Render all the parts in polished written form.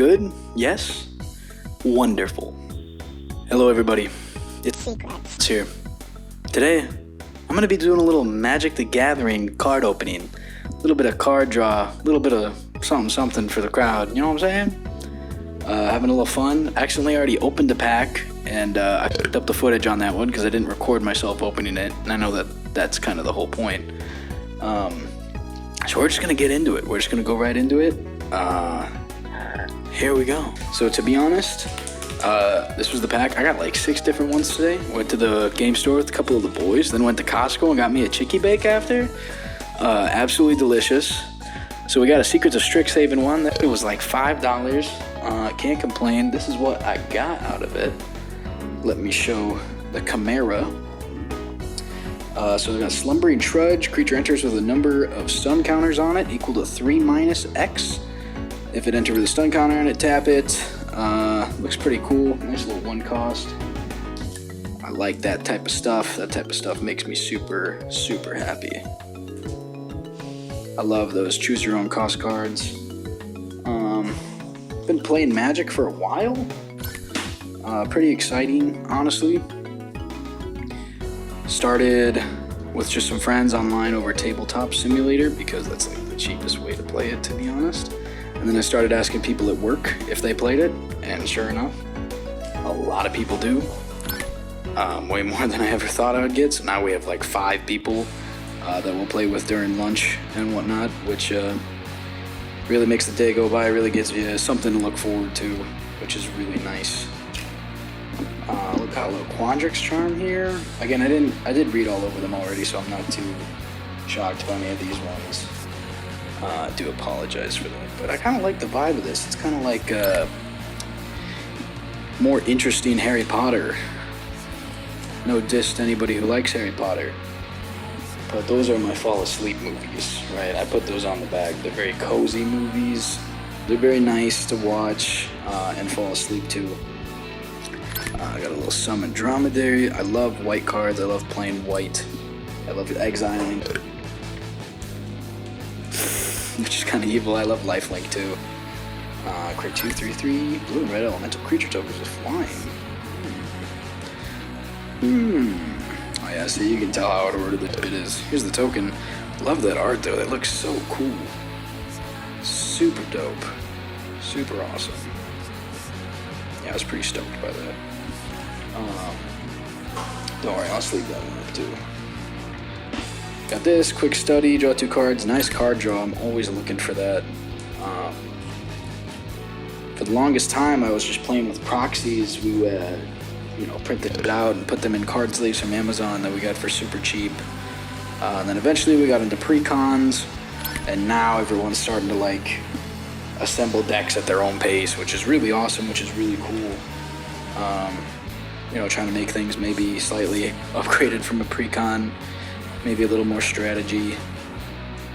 Good? Yes? Wonderful. Hello everybody, it's Seecretz here. Today, I'm going to be doing a little Magic the Gathering card opening. A little bit of card draw, a little bit of something for the crowd, you know what I'm saying? Having a little fun. Accidentally already opened a pack, and I picked up the footage on that one because I didn't record myself opening it, and I know that's kind of the whole point. So we're just going to get into it. We're just going to go right into it. Here we go. So to be honest, this was the pack. I got like 6 different ones today. Went to the game store with a couple of the boys, then went to Costco and got me a chicky bake after. Absolutely delicious. So we got a Seecretz of Strixhaven one. It was like $5. Can't complain. This is what I got out of it. Let me show the Chimera. So we got Slumbering Trudge. Creature enters with a number of stun counters on it equal to 3 - X. If it enters with a stun counter on it, tap it. Looks pretty cool. Nice little 1 cost. I like that type of stuff. That type of stuff makes me super, super happy. I love those choose your own cost cards. Been playing Magic for a while. Pretty exciting, honestly. Started with just some friends online over Tabletop Simulator because that's like the cheapest way to play it, to be honest. And then I started asking people at work if they played it, and sure enough, a lot of people do. Way more than I ever thought I would get. So now we have like 5 people that we'll play with during lunch and whatnot, which really makes the day go by, really gives you something to look forward to, which is really nice. Look, got a little Quandrix Charm here. Again, I did read all over them already, so I'm not too shocked by any of these ones. I do apologize for that, but I kind of like the vibe of this. It's kind of like more interesting Harry Potter. No diss to anybody who likes Harry Potter, but those are my fall asleep movies, right? I put those on the back. They're very cozy movies. They're very nice to watch and fall asleep to. I got a little Summon Dromedary. I love white cards. I love playing white. I love exiling, which is kind of evil. I love Lifelink too. Create 2/3/3 blue and red elemental creature tokens with flying. Oh yeah, so you can tell how ordered it is. Here's the token. Love that art though. That looks so cool. Super dope. Super awesome. Yeah, I was pretty stoked by that. Don't worry, I'll sleep that one up too. Got this, quick study, draw 2 cards, nice card draw. I'm always looking for that. For the longest time, I was just playing with proxies. We printed it out and put them in card sleeves from Amazon that we got for super cheap. And then eventually we got into pre-cons, and now everyone's starting to like assemble decks at their own pace, which is really awesome, which is really cool. Trying to make things maybe slightly upgraded from a pre-con, maybe a little more strategy.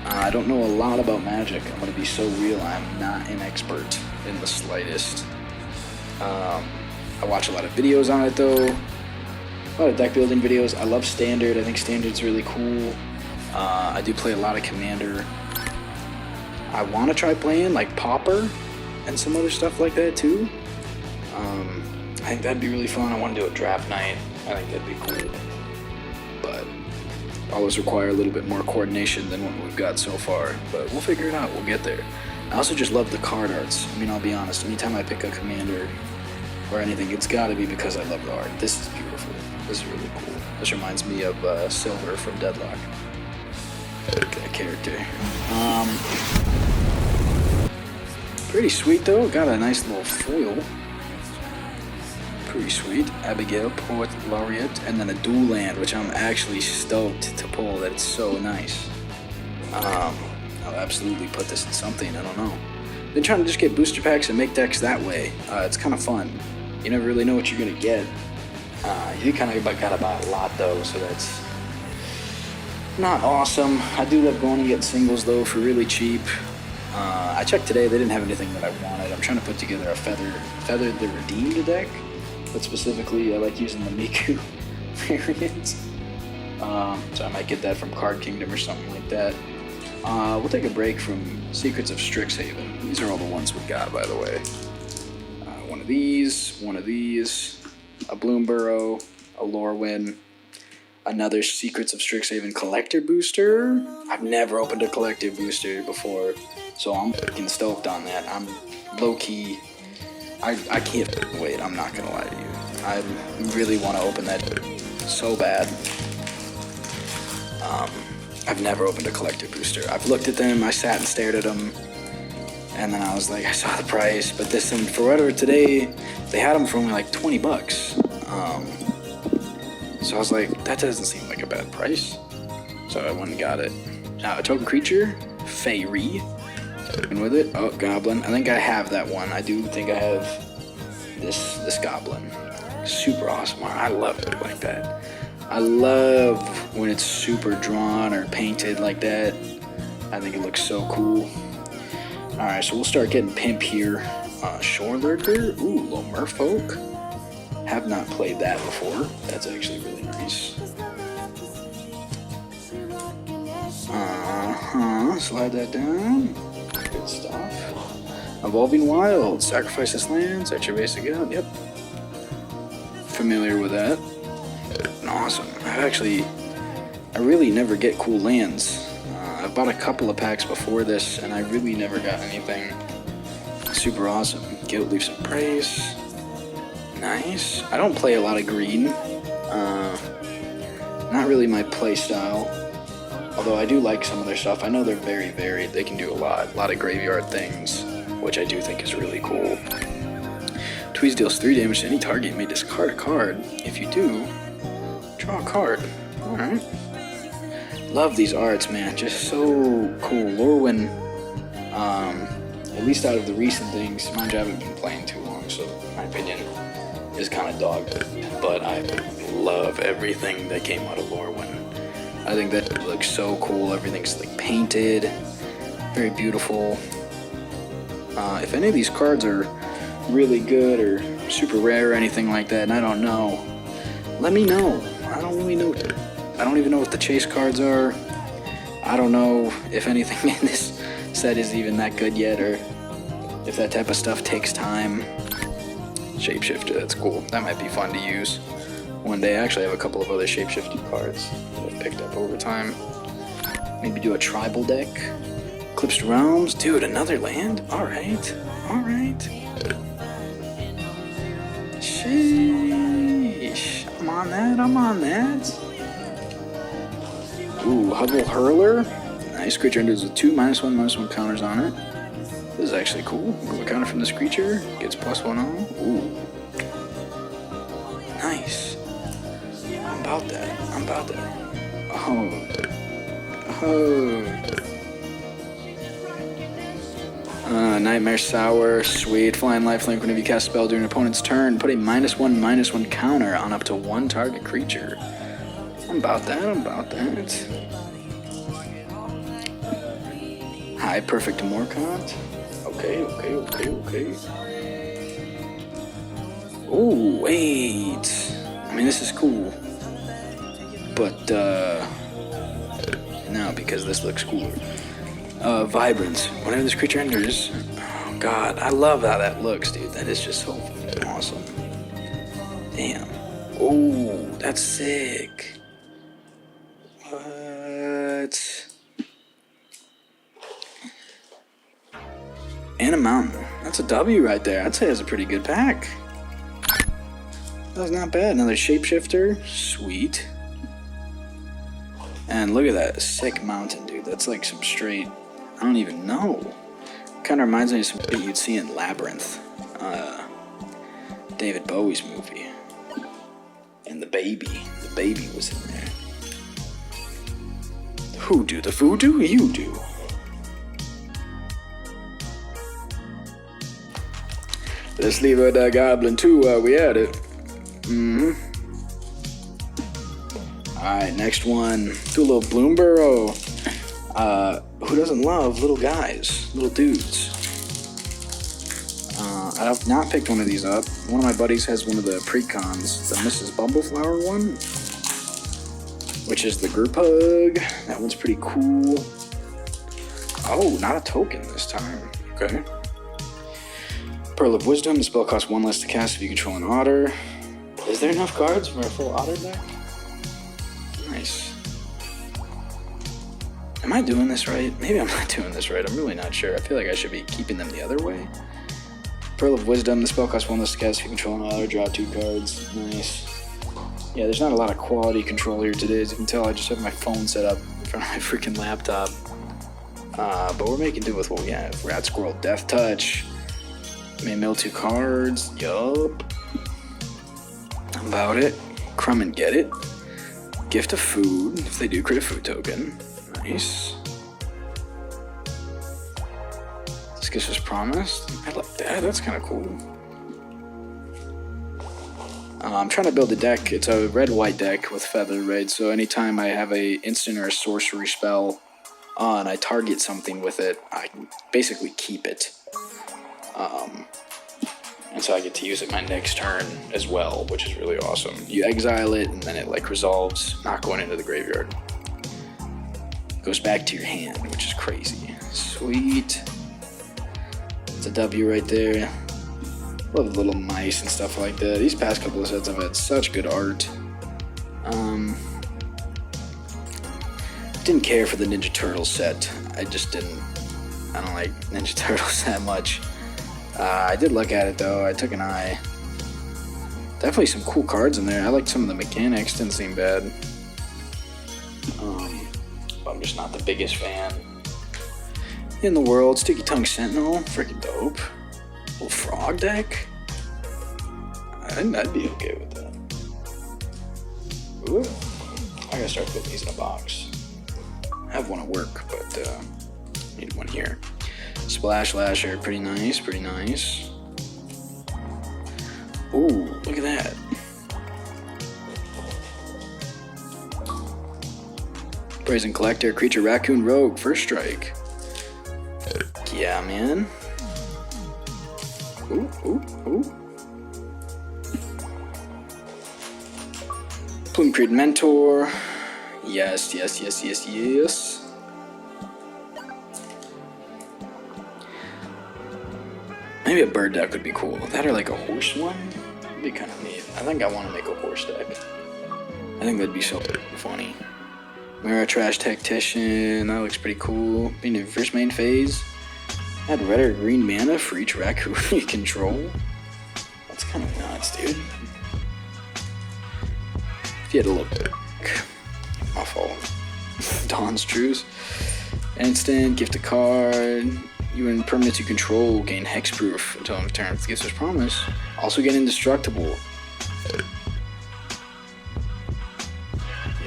I don't know a lot about Magic. I'm going to be so real. I'm not an expert in the slightest. I watch a lot of videos on it though. A lot of deck building videos. I love Standard. I think Standard's really cool. I do play a lot of Commander. I want to try playing like Pauper and some other stuff like that too. I think that'd be really fun. I want to do a draft night. I think that'd be cool. But always require a little bit more coordination than what we've got so far. But we'll figure it out. We'll get there. I also just love the card arts. I mean, I'll be honest. Anytime I pick a Commander or anything, it's got to be because I love the art. This is beautiful. This is really cool. This reminds me of Silver from Deadlock. That character. Pretty sweet though. Got a nice little foil. Pretty sweet. Abigail, Poet Laureate, and then a dual land, which I'm actually stoked to pull. That it's so nice. I'll absolutely put this in something. I don't know. Been trying to just get booster packs and make decks that way. It's kind of fun. You never really know what you're gonna get. You kind of gotta buy a lot though, so that's not awesome. I do love going and getting singles though for really cheap. I checked today, they didn't have anything that I wanted. I'm trying to put together a Feather the Redeemed deck, but specifically I like using the Miku variant. So I might get that from Card Kingdom or something like that. We'll take a break from Seecretz of Strixhaven. These are all the ones we got, by the way. one of these, a Bloom Burrow, a Lorwyn, another Seecretz of Strixhaven collector booster. I've never opened a collector booster before, so I'm fucking stoked on that. I'm low-key, I can't wait, I'm not gonna lie to you. I really want to open that so bad. I've never opened a collector booster. I've looked at them, I sat and stared at them, and then I was like, I saw the price, but this one, for whatever today, they had them for only like 20 bucks. So I was like, that doesn't seem like a bad price. So I went and got it. A token creature, Fairy. And with it, oh, Goblin. I think I have that one. I do think I have this Goblin. Super awesome art. I love it like that. I love when it's super drawn or painted like that. I think it looks so cool. Alright, so we'll start getting pimp here. Shore Lurker. Ooh, little Merfolk. Have not played that before. That's actually really nice. Slide that down. Good stuff. Evolving Wild. Sacrifice this land. Set your basic out. Yep. Familiar with that. Awesome. I really never get cool lands. I've bought a couple of packs before this, and I really never got anything super awesome. Guild Leafs of Praise. Nice. I don't play a lot of green. Not really my play style. Although I do like some of their stuff. I know they're very varied. They can do a lot of graveyard things, which I do think is really cool. Tweeze deals 3 damage to any target. You may discard a card. If you do, draw a card. Alright. Love these arts, man. Just so cool. Lorwyn, at least out of the recent things, mind you, I haven't been playing too long, so in my opinion is kind of dog. But I love everything that came out of Lorwyn. I think that looks so cool. Everything's like painted, very beautiful. If any of these cards are really good or super rare or anything like that, and I don't know, let me know. I don't really know. I don't even know what the chase cards are. I don't know if anything in this set is even that good yet, or if that type of stuff takes time. Shapeshifter, that's cool. That might be fun to use one day. I actually have a couple of other shapeshifting cards that I've picked up over time. Maybe do a tribal deck. Eclipsed Realms. Dude, another land? Alright. Alright. Sheesh. I'm on that. Ooh, Hubble Hurler. Nice. Creature enters with 2/-1/1 counters on it. This is actually cool. Remove a counter from this creature. Gets +1 on. Ooh. Nice. I'm about that. Nightmare Sour. Sweet. Flying Lifelink. Whenever you cast a spell during an opponent's turn, put a -1/-1 counter on up to 1 target creature. I'm about that. High Perfect Morcant. Okay. Oh, wait. I mean, this is cool. But, no, because this looks cooler. Vibrance. Whenever this creature enters... Oh, God. I love how that looks, dude. That is just so awesome. Damn. Oh, that's sick. What? And a mountain. That's a W right there. I'd say that's a pretty good pack. That's not bad. Another shapeshifter. Sweet. And look at that. Sick mountain, dude. That's like some straight... I don't even know. Kind of reminds me of something you'd see in Labyrinth. David Bowie's movie. And the baby. The baby was in there. Who do the voodoo? You do. Let's leave out that goblin too while we at it. Alright, next one. Do a little Bloom Burrow. Who doesn't love little guys? Little dudes. I've not picked one of these up. One of my buddies has one of the precons. The Mrs. Bumbleflower one. Which is the group hug. That one's pretty cool. Oh, not a token this time. Okay. Pearl of Wisdom. The spell costs 1 less to cast if you control an otter. Is there enough cards for a full otter deck? Nice. Am I doing this right? Maybe I'm not doing this right. I'm really not sure. I feel like I should be keeping them the other way. Pearl of Wisdom. The spell costs 1 less to cast if you control an otter. Draw 2 cards. Nice. Yeah, there's not a lot of quality control here today. As you can tell, I just have my phone set up in front of my freaking laptop. But we're making do with what we have. Rat Squirrel, Death Touch. May mill 2 cards. Yup. About it. Crumb and Get It. Gift of Food. If they do, create a food token. Nice. This gives us Promise. I like that. That's kind of cool. I'm trying to build a deck. It's a red-white deck with Feather, right? So anytime I have a instant or a sorcery spell and I target something with it, I can basically keep it. And so I get to use it my next turn as well, which is really awesome. You exile it, and then it like resolves, not going into the graveyard. Goes back to your hand, which is crazy. Sweet. It's a W right there. Love little mice and stuff like that. These past couple of sets I've had such good art. Didn't care for the Ninja Turtles set. I don't like Ninja Turtles that much. I did look at it though. I took an eye. Definitely some cool cards in there. I liked some of the mechanics. Didn't seem bad. But I'm just not the biggest fan in the world. Sticky Tongue Sentinel. Freaking dope. Little frog deck? I'd be okay with that. Ooh. I gotta start putting these in a box. I have one at work, but need one here. Splash Lasher, pretty nice, pretty nice. Ooh, look at that. Brazen Collector, Creature Raccoon Rogue, first strike. Yeah, man. Ooh, ooh, ooh. Plume Creed Mentor. Yes, yes, yes, yes, yes. Maybe a bird deck would be cool. That or like a horse one would be kind of neat. I think I want to make a horse deck. I think that'd be so funny. Mirror Trash Tactician. That looks pretty cool. Being in first main phase. Add red or green mana for each raccoon you control. That's kind of nuts, dude. If you had a look at my fault. Dawn's Truce. Instant, gift a card. You and permanents you control gain hexproof until end of turn. Gives us Promise. Also get indestructible.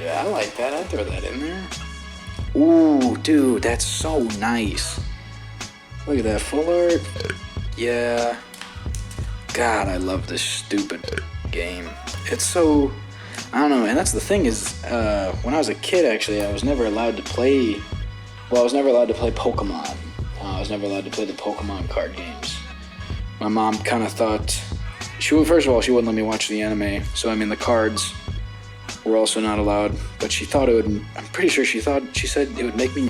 Yeah, I like that. I'd throw that in there. Ooh, dude, that's so nice. Look at that full art. Yeah. God, I love this stupid game. It's so, I don't know, and that's the thing is, when I was a kid, actually, I was never allowed to play, I was never allowed to play Pokemon. I was never allowed to play the Pokemon card games. My mom kind of thought, first of all, she wouldn't let me watch the anime, so I mean, the cards were also not allowed, but she thought it would, I'm pretty sure she said it would make me,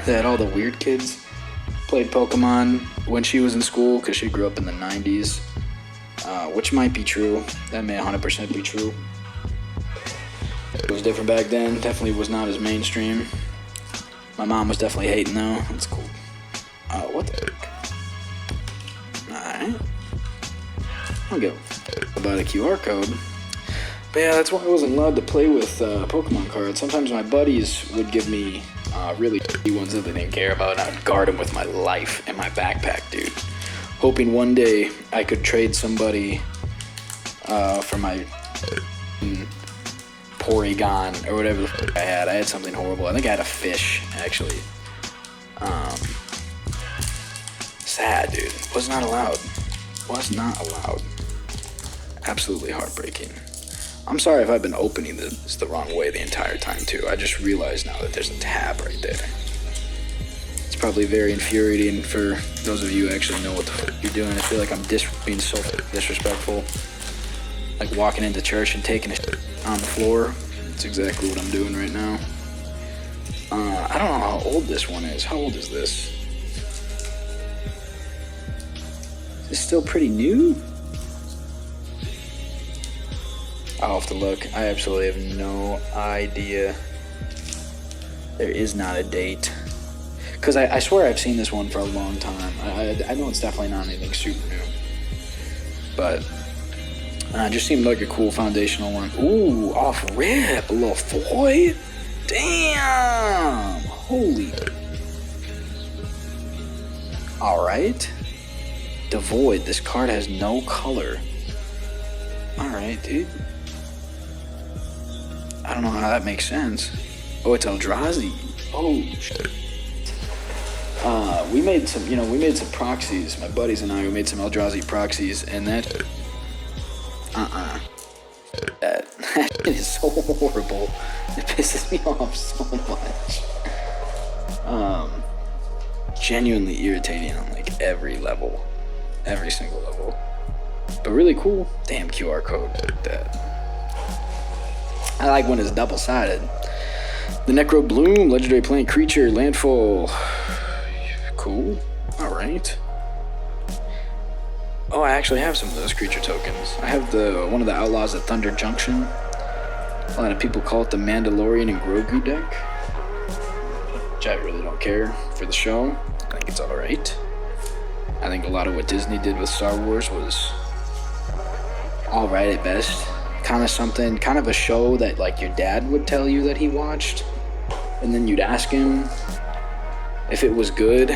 that all the weird kids played Pokemon when she was in school, because she grew up in the 90s, which might be true. That may 100% be true. It was different back then. Definitely was not as mainstream. My mom was definitely hating though. That's cool. What the heck? Alright. I'll go about a QR code. But yeah, that's why I wasn't allowed to play with Pokemon cards. Sometimes my buddies would give me really shitty ones that they didn't care about, and I would guard them with my life in my backpack, dude. Hoping one day I could trade somebody for my Porygon or whatever the fuck I had. I had something horrible. I think I had a fish, actually. Sad, dude. Was not allowed. Was not allowed. Absolutely heartbreaking. I'm sorry if I've been opening this the wrong way the entire time, too. I just realized now that there's a tab right there. It's probably very infuriating for those of you who actually know what the fuck you're doing. I feel like I'm being so disrespectful. Like walking into church and taking a shit on the floor. That's exactly what I'm doing right now. I don't know how old this one is. How old is this? is still pretty new. I'll have to look. I absolutely have no idea. There is not a date. Because I swear I've seen this one for a long time. I know it's definitely not anything super new. But it just seemed like a cool foundational one. Ooh, off rip. A little foil. Damn. Holy. Alright. Devoid. This card has no color. Alright, dude. I don't know how that makes sense. Oh, it's Eldrazi. Oh, shit. We made some proxies. My buddies and I, we made some Eldrazi proxies, and that that is so horrible. It pisses me off so much. Genuinely irritating on like every level, every single level. But really cool. Damn QR code. Like that. I like when it's double-sided. The Necro Bloom, legendary plant creature, landfall. Cool. Alright. Oh, I actually have some of those creature tokens. I have one of the Outlaws at Thunder Junction. A lot of people call it the Mandalorian and Grogu deck, which I really don't care for the show. I think it's alright. I think a lot of what Disney did with Star Wars was alright at best. Kind of a show that like your dad would tell you that he watched, and then you'd ask him if it was good,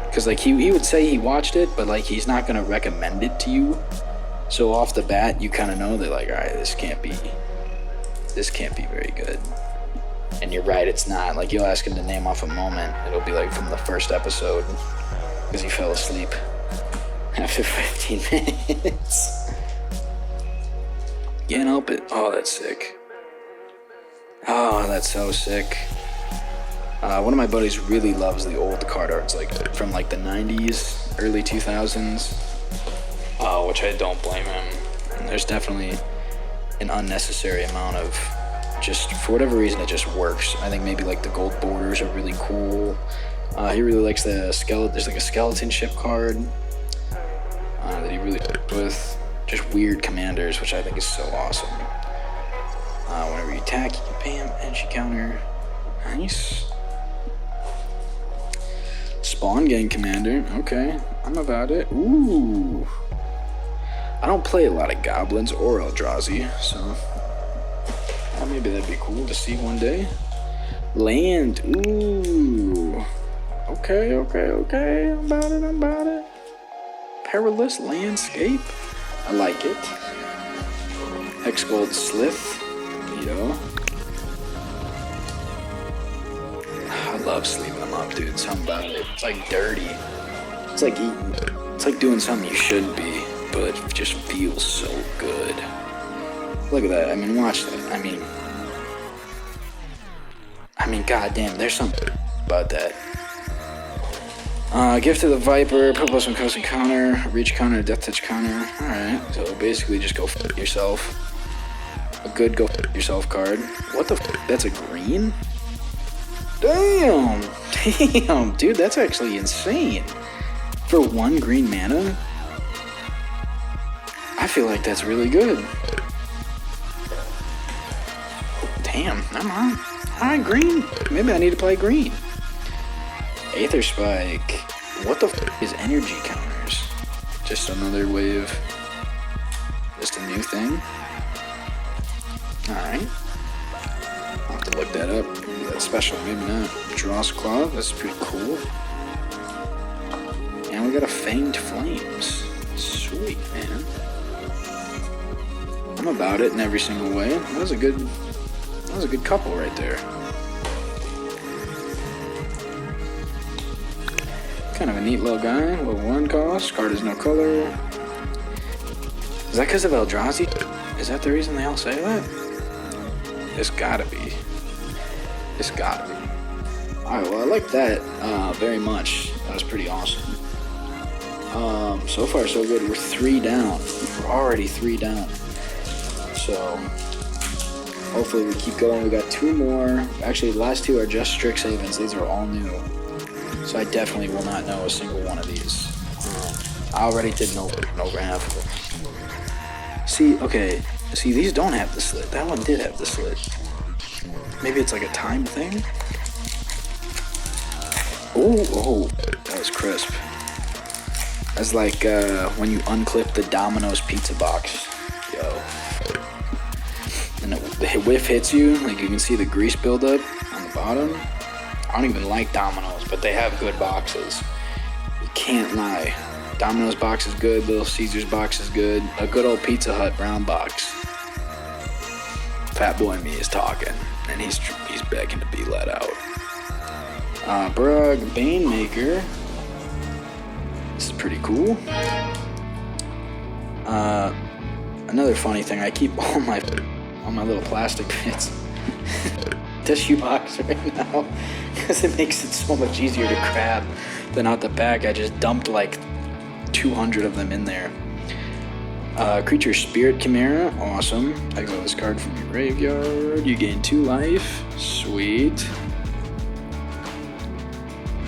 because like he would say he watched it, but like he's not gonna recommend it to you. So off the bat, you kind of know that like, all right, this can't be very good. And you're right, it's not. Like you'll ask him to name off a moment, it'll be like from the first episode, because he fell asleep after 15 minutes. Can't help it. Oh, that's sick. Oh, that's so sick. One of my buddies really loves the old card arts, like from like the 90s, early 2000s, which I don't blame him. And there's definitely an unnecessary amount of just, for whatever reason, it just works. I think maybe like the gold borders are really cool. He really likes the skeleton. There's like a skeleton ship card that he really with. Just weird commanders, which I think is so awesome. Whenever you attack, you can pay him energy counter. Nice. Spawn gang commander. Okay, I'm about it. Ooh. I don't play a lot of goblins or Eldrazi, so maybe that'd be cool to see one day. Land. Ooh. Okay. I'm about it. Perilous landscape. I like it. Hexgold Slith. Yo. I love sleeving them up, dude. Something about it. It's like dirty. It's like eating. It's like doing something you shouldn't be, but it just feels so good. Look at that. I mean, watch that. I mean, goddamn, there's something about that. Gift of the Viper, put plus one coast and counter, reach counter, death touch counter. Alright, so basically just go f*** yourself. A good go f*** yourself card. What the f***? That's a green? Damn, dude, that's actually insane. For one green mana? I feel like that's really good. Damn, I'm on. Alright, green. Maybe I need to play green. Aether Spike. What the f*** is energy counters? Just another way of... just a new thing? Alright. I'll have to look that up. Maybe that's special, maybe not. Dross Claw, that's pretty cool. And we got a Fanged Flames. Sweet, man. I'm about it in every single way. That was a good couple right there. Kind of a neat little guy. Level 1 cost. Card is no color. Is that because of Eldrazi? Is that the reason they all say that? It's gotta be. Alright, well, I like that very much. That was pretty awesome. So far, so good. We're 3 down. We're already 3 down. So, hopefully we keep going. We got 2 more. Actually, the last 2 are just Strixhavens. These are all new. So I definitely will not know a single one of these. I already did no over half of it. See, okay. See, these don't have the slit. That one did have the slit. Maybe it's like a time thing? Oh, that was crisp. That's like when you unclip the Domino's pizza box. Yo. And the whiff hits you, like you can see the grease buildup on the bottom. I don't even like Domino's, but they have good boxes. You can't lie. Domino's box is good, Little Caesars box is good. A good old Pizza Hut brown box. Fat boy me is talking, and he's begging to be let out. Brugg Banemaker. This is pretty cool. Another funny thing, I keep all my little plastic bits tissue box right now because it makes it so much easier to grab than out the back. I just dumped like 200 of them in there. Creature Spirit Chimera, awesome. Exile this card from your graveyard. You gain 2 life. Sweet.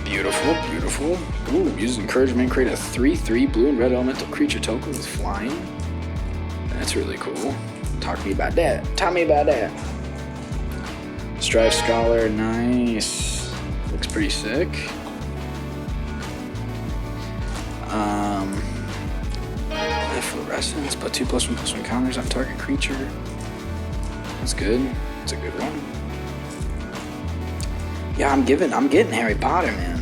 Beautiful, beautiful. Ooh, use encouragement, create a 3/3 blue and red elemental creature token with flying. That's really cool. Talk to me about that. Tell me about that. Strive Scholar, nice. Looks pretty sick. Fluorescence, put 2+1/+1 counters on target creature. That's good. That's a good one. Yeah, I'm getting Harry Potter, man.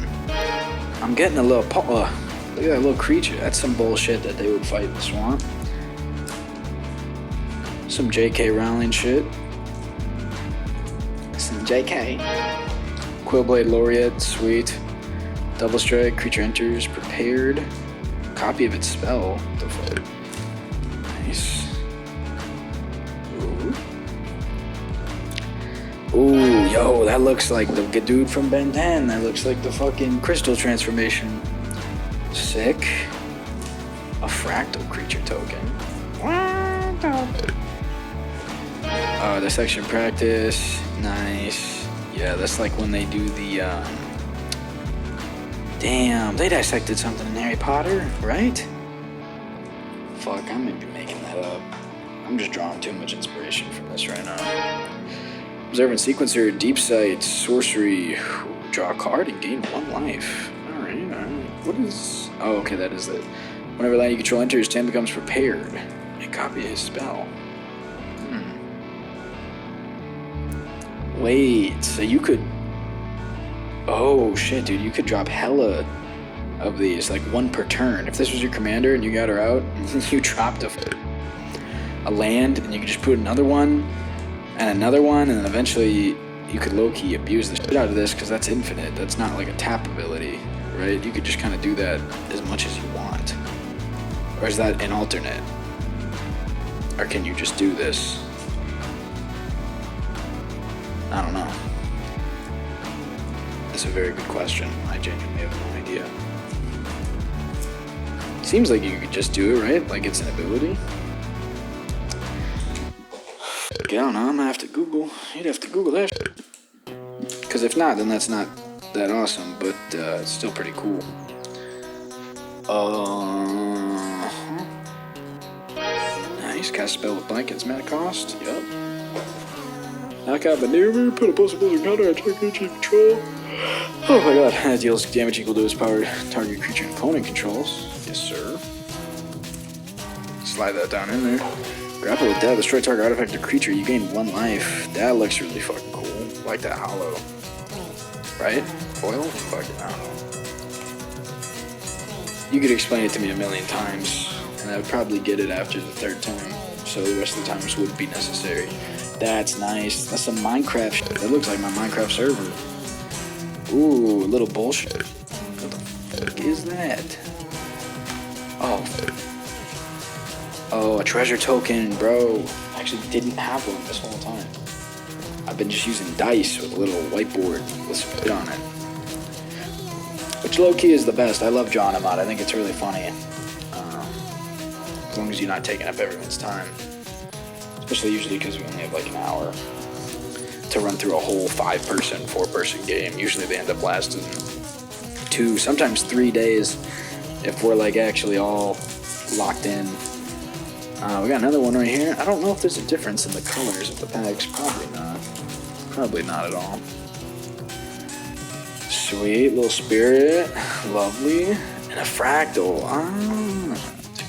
I'm getting a little look at that little creature. That's some bullshit that they would fight in the swamp. Some J.K. Rowling shit. Some J.K. Quillblade Laureate, sweet. Double strike, creature enters, prepared. Copy of its spell. The fuck? Nice. Ooh, yo, that looks like the dude from Ben 10. That looks like the fucking crystal transformation. Sick. A fractal creature token. Dissection practice. Nice. Yeah, that's like when they do the, Damn, they dissected something in Harry Potter, right? Fuck, I may be making that up. I'm just drawing too much inspiration from this right now. Observant Sequencer, Deep Sight, Sorcery. Draw a card and gain 1 life. Alright. What is... Oh, okay, that is it. Whenever land you control enters, 10 becomes prepared. And copy his spell. Wait, so you could... Oh, shit, dude, you could drop hella of these, like 1 per turn. If this was your commander and you got her out, you dropped a land, and you could just put another one, and then eventually you could low-key abuse the shit out of this, because that's infinite. That's not like a tap ability, right? You could just kind of do that as much as you want. Or is that an alternate? Or can you just do this? I don't know. That's a very good question. I genuinely have no idea. Seems like you could just do it, right? Like it's an ability. I don't know. I'm gonna have to Google. You'd have to Google that shit. Because if not, then that's not that awesome. But it's still pretty cool. Nice. Cast spell with blankets. Mana cost. Yup. Knockout maneuver. Put a possible counter on target creature control. Oh my god, that deals damage equal to its power target creature and opponent controls. Yes, sir. Slide that down in there. Grapple with death, destroy target artifact or creature, you gain 1 life. That looks really fucking cool. I like that hollow. Right? Foil? Fuck it, I don't know. You could explain it to me a million times, and I would probably get it after the 3rd time, so the rest of the times wouldn't be necessary. That's nice. That's some Minecraft shit. That looks like my Minecraft server. Ooh, a little bullshit. What the fuck is that? Oh, a treasure token, bro. I actually didn't have one this whole time. I've been just using dice with a little whiteboard with some shit on it. Which low-key is the best. I love drawing them out. I think it's really funny. As long as you're not taking up everyone's time. Especially usually because we only have like an hour to run through a whole 5-person, 4-person game. Usually they end up lasting 2, sometimes 3 days. if we're like actually all locked in. We got another one right here. I don't know if there's a difference in the colors of the packs. Probably not. Probably not at all. Sweet little spirit. Lovely. And a fractal.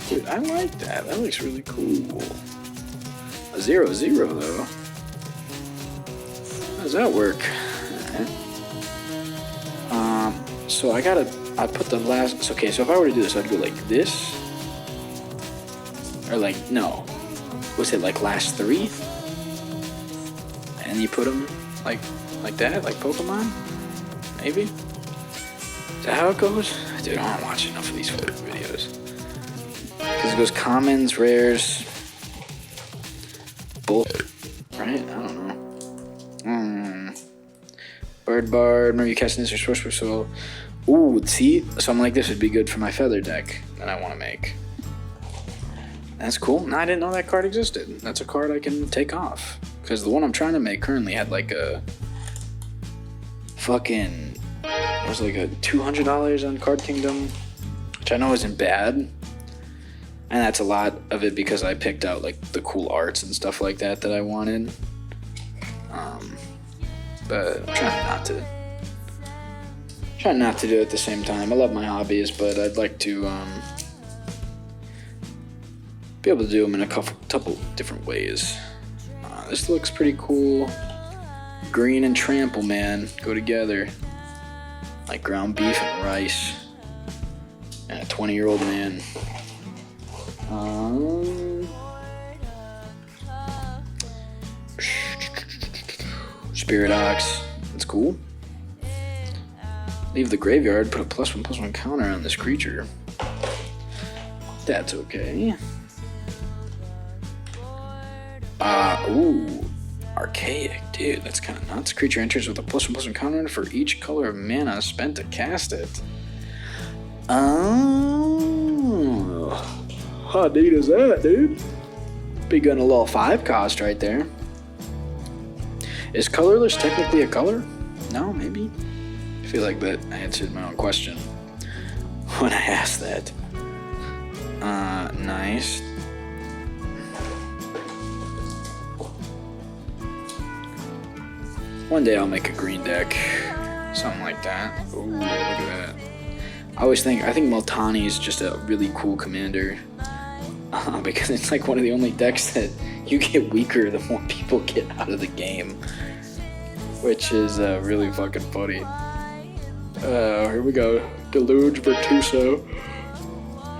Dude, I like that. That looks really cool. A 0/0 though. How does that work? So I put the last, okay, so if I were to do this, I'd go like this. Or like, no. Was it like last 3? And you put them like that, like Pokemon? Maybe? Is that how it goes? Dude, I don't watch enough of these videos. Because it goes commons, rares, both, right? I don't know. Bard, remember you casting this or sorcerer, so... Ooh, see? Something like this would be good for my feather deck that I want to make. That's cool. No, I didn't know that card existed. That's a card I can take off. Because the one I'm trying to make currently had like a... Fucking... It was like a $200 on Card Kingdom. Which I know isn't bad. And that's a lot of it because I picked out like the cool arts and stuff like that I wanted. But I'm trying not to do it at the same time. I love my hobbies, but I'd like to be able to do them in a couple different ways. This looks pretty cool. Green and trample, man, go together. Like ground beef and rice. And a 20-year-old man. Spirit Ox. That's cool. Leave the graveyard. Put a +1/+1 counter on this creature. That's okay. Ooh. Archaic. Dude, that's kind of nuts. Creature enters with a +1/+1 counter for each color of mana spent to cast it. Oh. How neat is that, dude? Big gun a little 5 cost right there. Is colorless technically a color? No, maybe. I feel like that I answered my own question when I asked that. Nice. One day I'll make a green deck. Something like that. Ooh, look at that. I think Multani is just a really cool commander. Because it's like one of the only decks that you get weaker the more people get out of the game. Which is really fucking funny. Here we go. Deluge Virtuoso.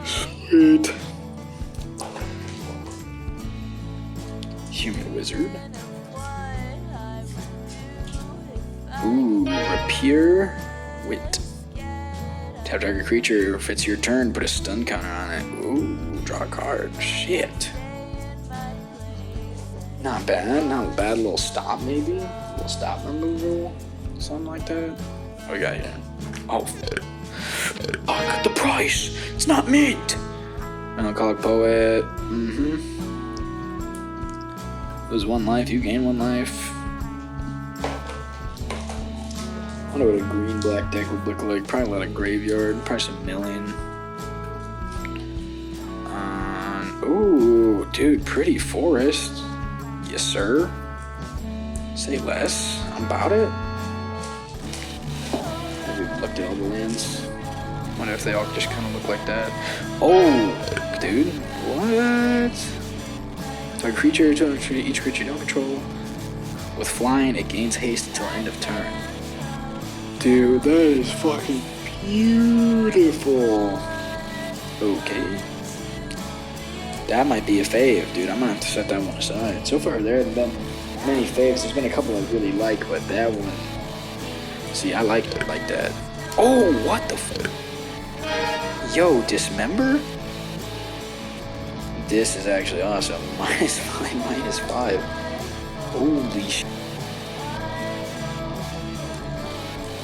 Sweet. Human Wizard. Ooh, Rapier Wit. Tap target creature. If it's your turn, put a stun counter on it. Ooh, draw a card. Shit. Not bad. Not a bad little stop, maybe. A little stop removal. Something like that. What we got here? Oh, fuck the price. It's not mint. Melancholic Poet. Lose 1 life. You gain 1 life. I wonder what a green-black deck would look like. Probably a lot of graveyard. Probably some milling. Ooh, dude, pretty forest. Yes, sir. Say less. I'm about it. Maybe looked at all the lands. Wonder if they all just kind of look like that. Oh, dude. What? Target creature, each creature you don't control. With flying, it gains haste until end of turn. Dude, that is fucking beautiful. Okay. That might be a fave, dude. I'm gonna have to set that one aside. So far, there haven't been many faves. There's been a couple I really like, but that one... See, I liked it like that. Oh, what the fuck? Yo, Dismember? This is actually awesome. -5. Holy shit.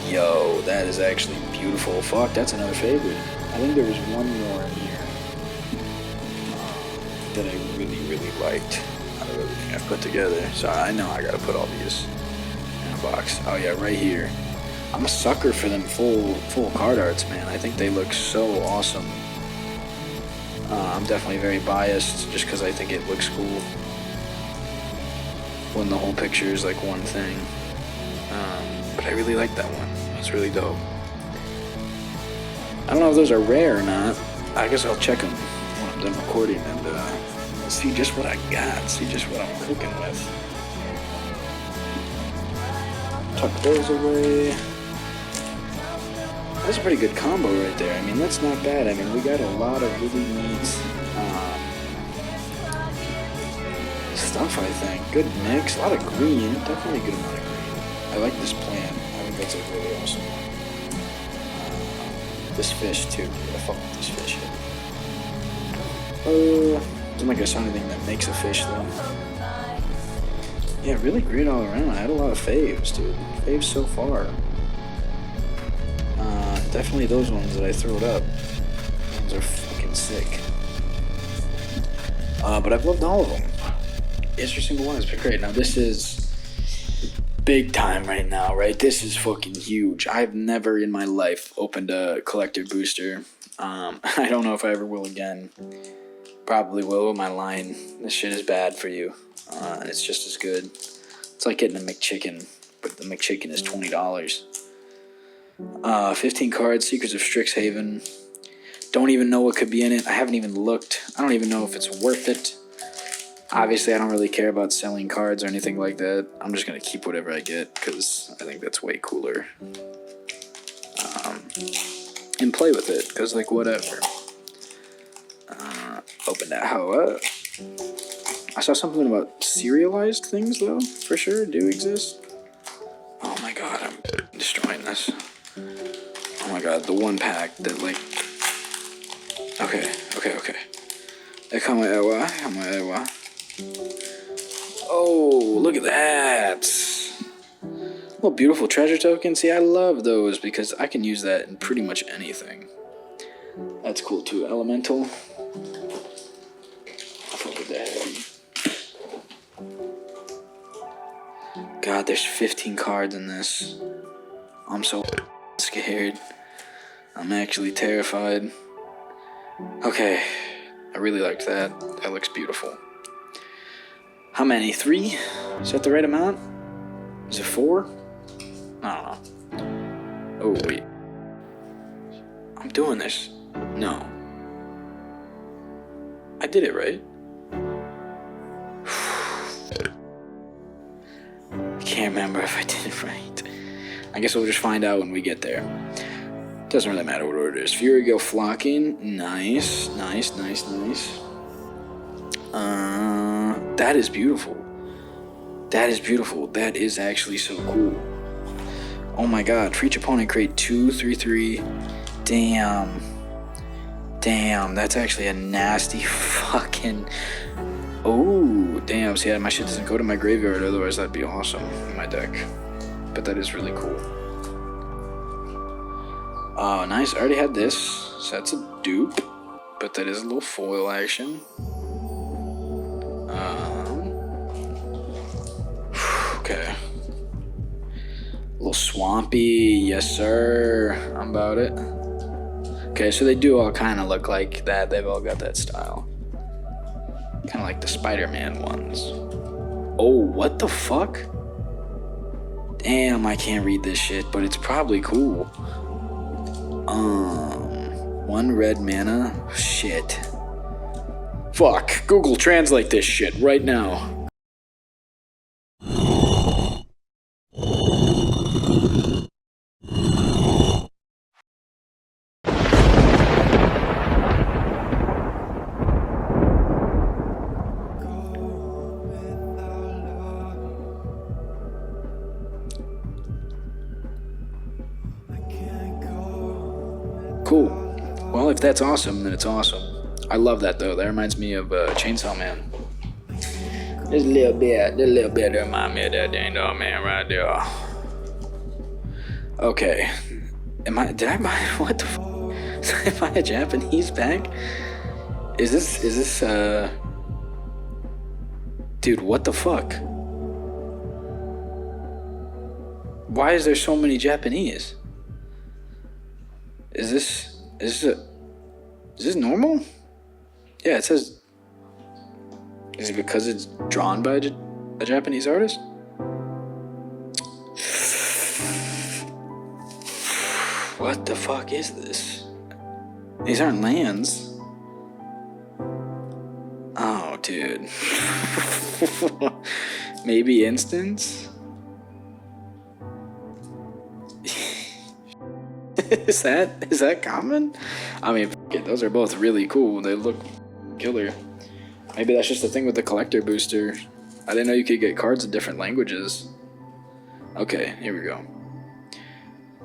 Yo, that is actually beautiful. Fuck, that's another favorite. I think there was one more in here that I really, really liked out of everything I've put together. So I know I gotta put all these in a box. Oh yeah, right here. I'm a sucker for them full card arts, man. I think they look so awesome. I'm definitely very biased just because I think it looks cool when the whole picture is like one thing. But I really like that one. It's really dope. I don't know if those are rare or not. I guess I'll check them when I'm done recording and see just what I got, see just what I'm cooking with. Tuck those away. That's a pretty good combo right there. I mean, that's not bad. I mean, we got a lot of really neat stuff, I think. Good mix. A lot of green. Definitely a good amount of green. I like this plan. I think that's a really awesome one. This fish, too. I fuck with this fish. Doesn't like I saw anything that makes a fish, though. Yeah, really great all around. I had a lot of faves, dude. Faves so far. Definitely those ones that I throwed up. Those are fucking sick. But I've loved all of them. Every single one has been great. Now this is big time right now, right? This is fucking huge. I've never in my life opened a collector booster. I don't know if I ever will again. Probably will with my line. This shit is bad for you. And it's just as good. It's like getting a McChicken, but the McChicken is $20. 15 cards, Seecretz of Strixhaven. Don't even know what could be in it. I haven't even looked. I don't even know if it's worth it. Obviously, I don't really care about selling cards or anything like that. I'm just going to keep whatever I get because I think that's way cooler. And play with it because, like, whatever. Open that hoe up. I saw something about serialized things, though, for sure, do exist. Oh my god, I'm destroying this. Oh my god, the one pack that, like... Okay. Oh, look at that. Little beautiful treasure token. See, I love those because I can use that in pretty much anything. That's cool, too. Elemental. I'll fuck with that. God, there's 15 cards in this. I'm so scared. I'm actually terrified. Okay, I really liked that. That looks beautiful. How many? 3? Is that the right amount? Is it 4? I don't know. Oh, wait. I'm doing this. No. I did it right. I can't remember if I did it right. I guess we'll just find out when we get there. Doesn't really matter what order it is. Furigo flocking. Nice. That is beautiful. That is actually so cool. Oh my god. For each opponent, create 2, 3, 3. Damn. That's actually a nasty fucking... Oh, damn. See, my shit doesn't go to my graveyard. Otherwise, that'd be awesome in my deck. But that is really cool. Oh, nice. I already had this. So that's a dupe. But that is a little foil action. Okay. A little swampy. Yes, sir. I'm about it. Okay, so they do all kind of look like that. They've all got that style. Kind of like the Spider-Man ones. Oh, what the fuck? Damn, I can't read this shit, but it's probably cool. 1 red mana. Shit. Fuck. Google translate this shit right now. Cool. Well, if that's awesome, then it's awesome. I love that, though. That reminds me of Chainsaw Man. Just a little bit remind me of that Chainsaw Man right there. Okay. Did I buy, what the f***? Did I buy a Japanese pack? Is this, dude, what the fuck? Why is there so many Japanese? Is this normal? Yeah, it says. Is it because it's drawn by a Japanese artist? What the fuck is this? These aren't lands. Oh, dude. Maybe instance? Is that common? I mean, those are both really cool. They look killer. Maybe that's just the thing with the collector booster. I didn't know you could get cards in different languages. Okay, here we go.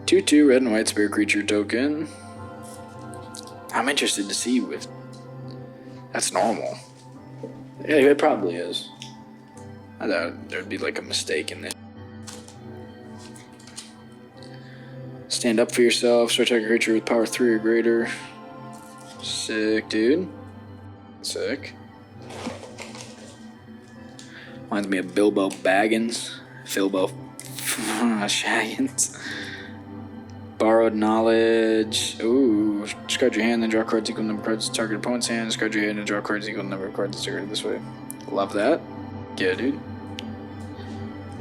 2/2 red and white spirit creature token. I'm interested to see if that's normal. Yeah, it probably is. I thought there'd be like a mistake in this. Stand up for yourself. Start target creature with power 3 or greater. Sick, dude. Sick. Reminds me of Bilbo Baggins. Philbo Shaggins. Borrowed knowledge. Ooh. Discard your hand and draw cards equal number of cards to target opponent's hand. Discard your hand and draw cards equal number of cards discarded this way. Love that. Yeah, dude.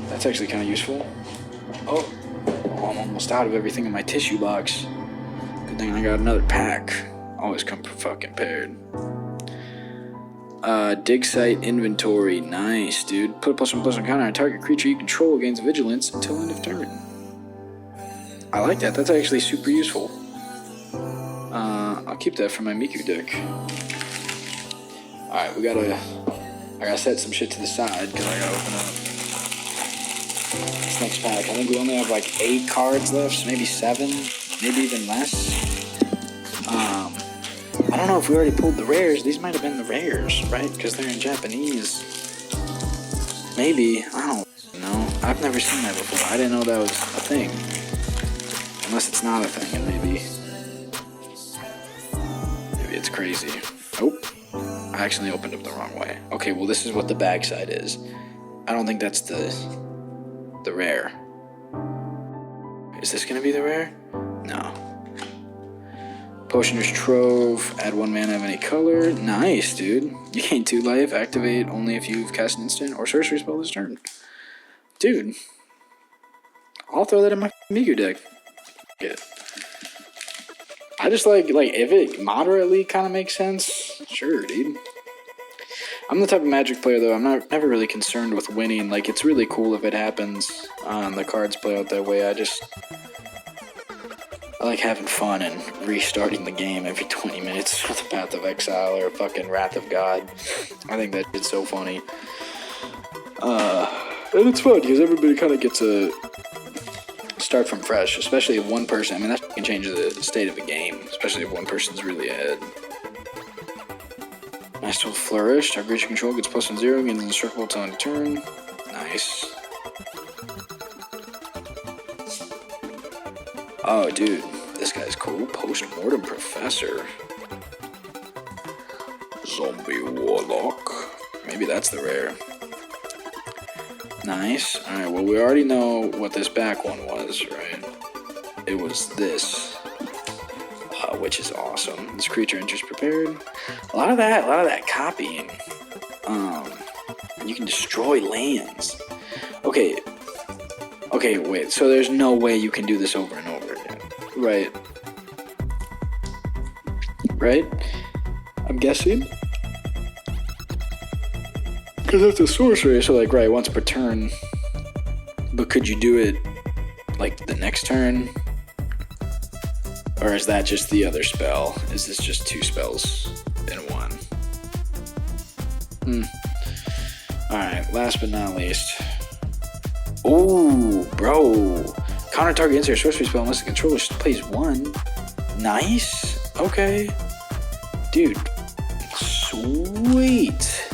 That's actually kind of useful. Oh, I'm almost out of everything in my tissue box. Good thing I got another pack. Always come fucking paired. Dig site inventory. Nice, dude. Put a +1/+1 counter on a target creature you control gains vigilance until end of turn. I like that. That's actually super useful. I'll keep that for my Miku deck. Alright, I gotta set some shit to the side because I gotta open up this next pack. I think we only have like 8 cards left, maybe 7, maybe even less. I don't know if we already pulled the rares. These might have been the rares, right? Because they're in Japanese. Maybe. I don't know. I've never seen that before. I didn't know that was a thing. Unless it's not a thing, and maybe it's crazy. Oh, I actually opened up the wrong way. Okay, well this is what the backside is. I don't think that's the rare. Is this gonna be the rare? No. Potioner's Trove. Add 1 mana of any color. Nice, dude. You gain 2 life. Activate only if you've cast an instant or sorcery spell this turn. Dude, I'll throw that in my Miku deck. It. I just like if it moderately kind of makes sense, sure, dude. I'm the type of Magic player though. I'm never really concerned with winning. Like it's really cool if it happens. The cards play out that way. I like having fun and restarting the game every 20 minutes with a Path of Exile or a fucking Wrath of God. I think that shit's so funny. And it's fun because everybody kind of gets a start from fresh, especially if one person, I mean, that can change the state of a game, especially if one person's really ahead. Nice little flourish. Our creature control gets +1/0, gains indestructible until end of turn. Nice. Oh, dude, this guy's cool. Post-mortem professor. Zombie warlock. Maybe that's the rare. Nice. Alright, well, we already know what this back one was, right? It was this. Which is awesome. This creature enters prepared. A lot of that copying. You can destroy lands. Okay, wait. So there's no way you can do this over and over again, right? Right? I'm guessing. Because that's a sorcery, so like, right, once per turn. But could you do it like the next turn? Or is that just the other spell? Is this just 2 spells in one? Alright, last but not least. Ooh, bro. Counter target insert sorcery spell unless the controller plays 1. Nice. Okay. Dude. Sweet.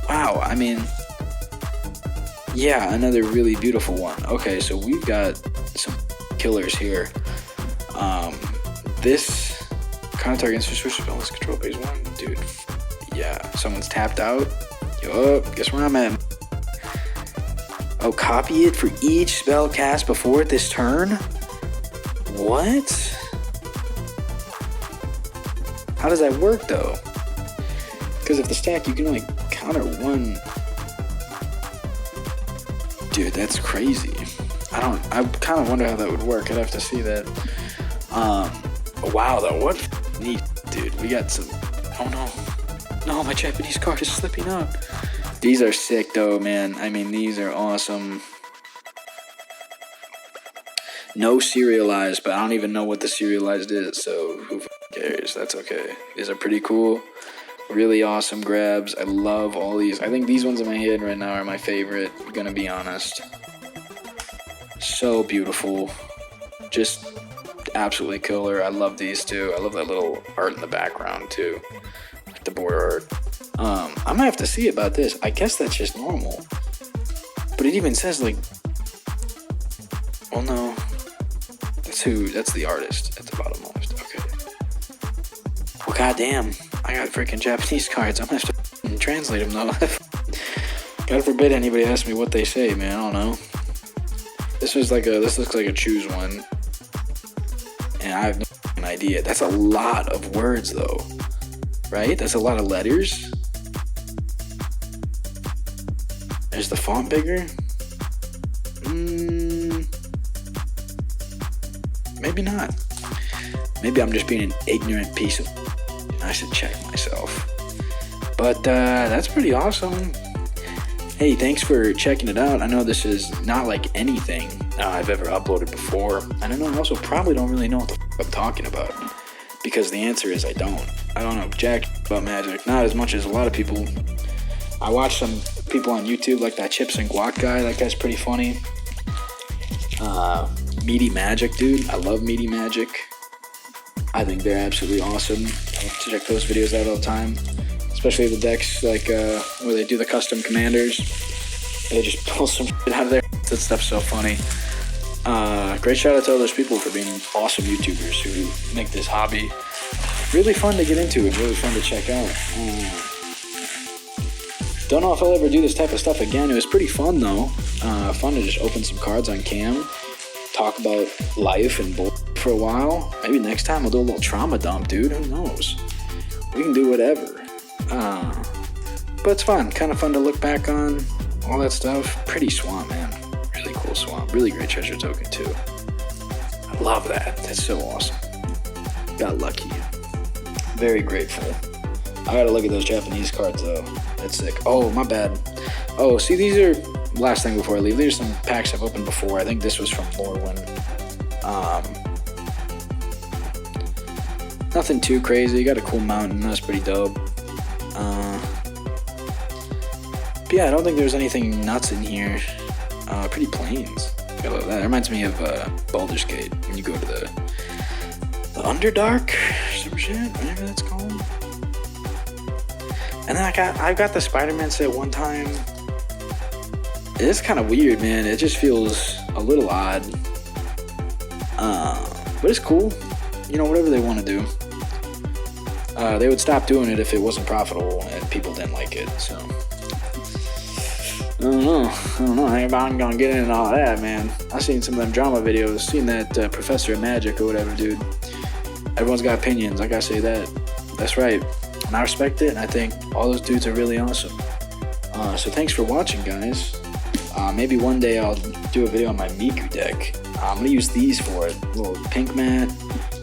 Wow, I mean, yeah, another really beautiful one. Okay, so we've got some killers here. This counter target insert sorcery spell unless controller plays 1. Dude, yeah, someone's tapped out. Yo, guess where I'm at? Oh, copy it for each spell cast before this turn? What? How does that work, though? Because if the stack, you can only counter one. Dude, that's crazy. I kind of wonder how that would work. I'd have to see that. Wow, though, what neat, dude. We got some. Oh no, no, my Japanese card is slipping up. These are sick, though, man. I mean, these are awesome. No serialized, but I don't even know what the serialized is, so who cares? That's okay. These are pretty cool. Really awesome grabs. I love all these. I think these ones in my head right now are my favorite, gonna be honest. So beautiful. Just absolutely killer. I love these too. I love that little art in the background too. Like the border art. I'm gonna have to see about this. I guess that's just normal. But it even says like, well no. That's the artist at the bottom left. Okay. Well, goddamn. I got freaking Japanese cards. I'm gonna have to translate them though. God forbid anybody asks me what they say, man. I don't know. This looks like a choose one. And I have no idea. That's a lot of words though. Right? That's a lot of letters. Is the font bigger? Maybe not. Maybe I'm just being an ignorant piece of. I should check myself. But that's pretty awesome. Hey, thanks for checking it out. I know this is not like anything I've ever uploaded before. And I know I also probably don't really know what the I'm talking about. Because the answer is I don't. I don't know jack about Magic. Not as much as a lot of people. I watch some people on YouTube like that Chips and Guac guy. That guy's pretty funny. Meaty Magic, dude. I love Meaty Magic. I think they're absolutely awesome. I like to check those videos out all the time. Especially the decks like where they do the custom commanders. They just pull some shit out of there. That stuff's so funny. Great shout out to all those people for being awesome YouTubers who make this hobby really fun to get into and really fun to check out. Don't know if I'll ever do this type of stuff again. It was pretty fun though. Fun to just open some cards on cam, talk about life and bull for a while. Maybe next time I'll do a little trauma dump, dude. Who knows? We can do whatever. But it's fun. Kind of fun to look back on. All that stuff. Pretty swamp, man. Really cool swamp. Really great treasure token, too. I love that. That's so awesome. Got lucky. Very grateful. I gotta look at those Japanese cards, though. That's sick. Oh, my bad. Oh, see, these are... Last thing before I leave. These are some packs I've opened before. I think this was from Lorwyn. Nothing too crazy. Got a cool mountain. That's pretty dope. But yeah, I don't think there's anything nuts in here. Pretty plains. Gotta love that. It reminds me of Baldur's Gate when you go to the Underdark or some shit, whatever that's called. And then I got the Spider-Man set one time. It's kind of weird, man. It just feels a little odd. But it's cool. You know, whatever they want to do. They would stop doing it if it wasn't profitable and people didn't like it, so. I don't know. I ain't gonna get into all that, man. I've seen some of them drama videos, seen that Professor of Magic or whatever, dude. Everyone's got opinions, I gotta say that. That's right. And I respect it, and I think all those dudes are really awesome. So thanks for watching, guys. Maybe one day I'll do a video on my Miku deck. I'm gonna use these for it. A little pink mat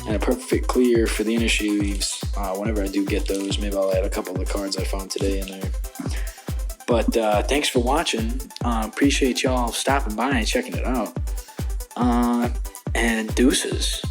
and a perfect clear for the inner sheaves. Whenever I do get those, maybe I'll add a couple of the cards I found today in there. But thanks for watching. Appreciate y'all stopping by and checking it out. And deuces.